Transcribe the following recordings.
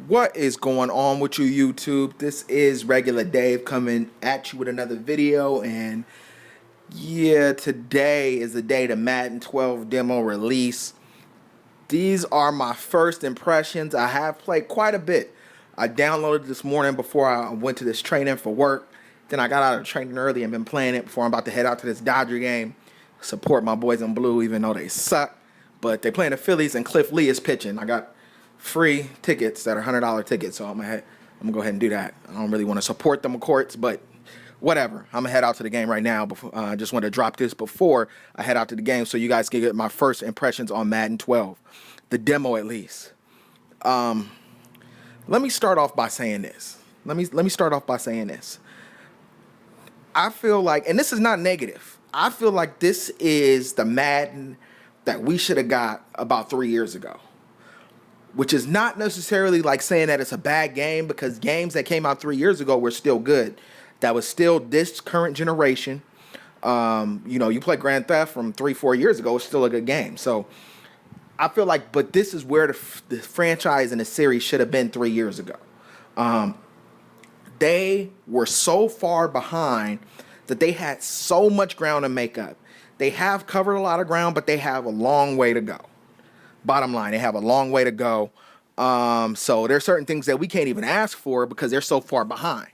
What is going on with you, YouTube? This is Regular Dave coming at you with another video, and yeah, today is the day the Madden 12 demo release. These are my first impressions. I have played quite a bit. I downloaded this morning before I went to this training for work. Then I got out of training early and been playing it before I'm about to head out to this Dodger game. Support my boys in blue, even though they suck. But they playing the Phillies and Cliff Lee is pitching. I got free tickets that are $100 tickets, so I'm gonna go ahead and do that. I don't really want to support them, of course, but whatever. I'm gonna head out to the game right now. Before I just want to drop this before I head out to the game, so you guys can get my first impressions on Madden 12, the demo at least. Let me start off by saying this. Let me start off by saying this. I feel like, and this is not negative, I feel like this is the Madden that we should have got about 3 years ago. Which is not necessarily like saying that it's a bad game, because games that came out 3 years ago were still good. That was still this current generation. You play Grand Theft from 3-4 years ago, it's still a good game. So I feel like, but this is where the franchise and the series should have been 3 years ago. They were so far behind that they had so much ground to make up. They have covered a lot of ground, but they have a long way to go. Bottom line, they have a long way to go. So there's certain things that we can't even ask for because they're so far behind.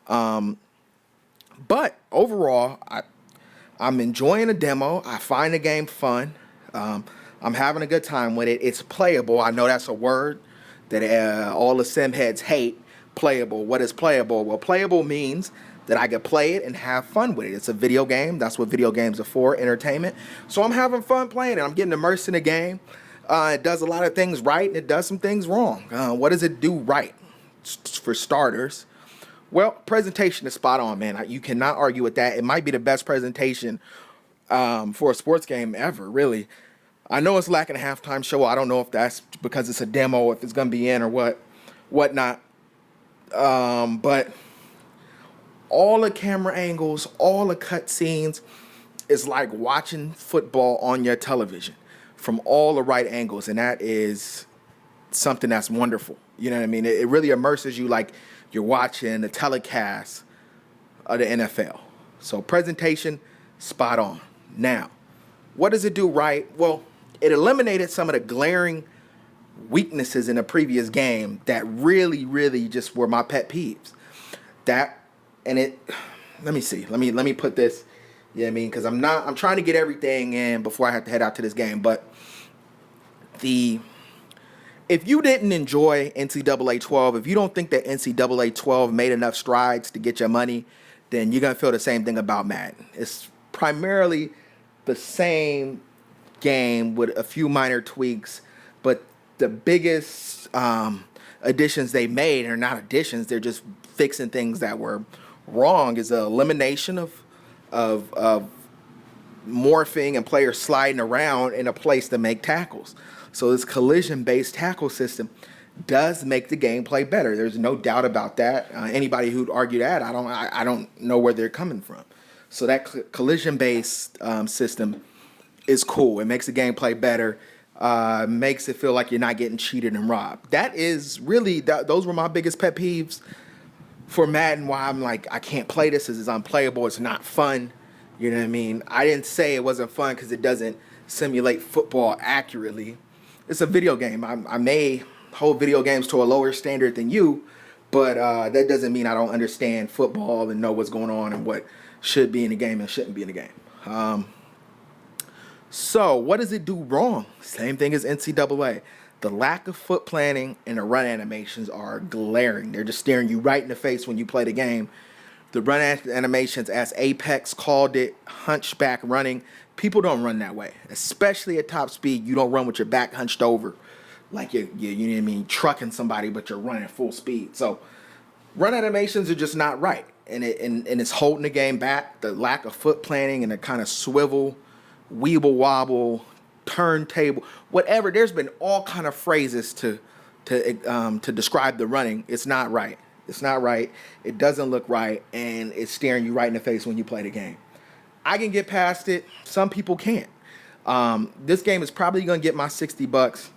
But overall, I'm enjoying the demo. I find the game fun. I'm having a good time with it. It's playable. I know that's a word that all the sim heads hate. Playable. What is playable? Well, playable means that I can play it and have fun with it. It's a video game. That's what video games are for, entertainment. So I'm having fun playing it. I'm getting immersed in the game. It does a lot of things right, and it does some things wrong. What does it do right? For starters, well, presentation is spot on, man. You cannot argue with that. It might be the best presentation for a sports game ever, really. I know it's lacking a halftime show. I don't know if that's because it's a demo, if it's going to be in or whatnot. But all the camera angles, all the cut scenes, is like watching football on your television from all the right angles, and that is something that's wonderful. You know what I mean? It really immerses you like you're watching the telecast of the NFL. So presentation, spot on. Now, what does it do right? Well, it eliminated some of the glaring weaknesses in the previous game that really just were my pet peeves. Let me see. Let me put this. You know what I mean? Because I'm trying to get everything in before I have to head out to this game. But if you didn't enjoy NCAA 12, if you don't think that NCAA 12 made enough strides to get your money, then you're going to feel the same thing about Madden. It's primarily the same game with a few minor tweaks, but the biggest additions they made are not additions. They're just fixing things that were wrong, is the elimination of morphing and players sliding around in a place to make tackles. So this collision-based tackle system does make the gameplay better. There's no doubt about that. Anybody who'd argue that, I don't know where they're coming from. So that collision-based system is cool. It makes the gameplay better. Makes it feel like you're not getting cheated and robbed. That is really, those were my biggest pet peeves for Madden, why I'm like, I can't play this. This is unplayable. It's not fun. You know what I mean? I didn't say it wasn't fun because it doesn't simulate football accurately. It's a video game. I may hold video games to a lower standard than you, but that doesn't mean I don't understand football and know what's going on and what should be in the game and shouldn't be in the game. So what does it do wrong? Same thing as NCAA. The lack of foot planning and the run animations are glaring. They're just staring you right in the face when you play the game. The run animations, as Apex called it, hunchback running. People don't run that way, especially at top speed. You don't run with your back hunched over, like you know what I mean, trucking somebody, but you're running full speed. So run animations are just not right, and it's holding the game back. The lack of foot planning and the kind of swivel, weeble wobble, turntable, whatever. There's been all kind of phrases to describe the running. It's not right. It's not right. It doesn't look right, and it's staring you right in the face when you play the game. I can get past it. Some people can't. This game is probably gonna get my $60.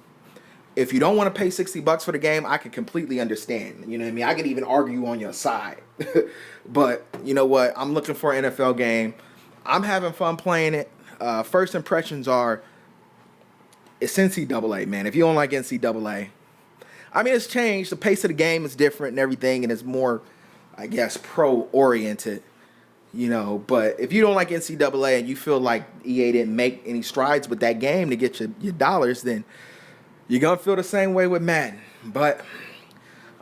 If you don't want to pay $60 for the game, I can completely understand. You know what I mean? I could even argue on your side. But you know what? I'm looking for an NFL game. I'm having fun playing it. First impressions are, it's NCAA, man. If you don't like NCAA, I mean, it's changed. The pace of the game is different and everything, and it's more, I guess, pro-oriented. You know, but if you don't like NCAA and you feel like EA didn't make any strides with that game to get your dollars, then you're going to feel the same way with Madden. But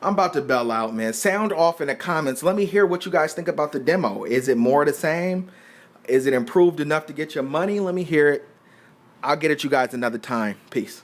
I'm about to bail out, man. Sound off in the comments. Let me hear what you guys think about the demo. Is it more of the same? Is it improved enough to get your money? Let me hear it. I'll get at you guys another time. Peace.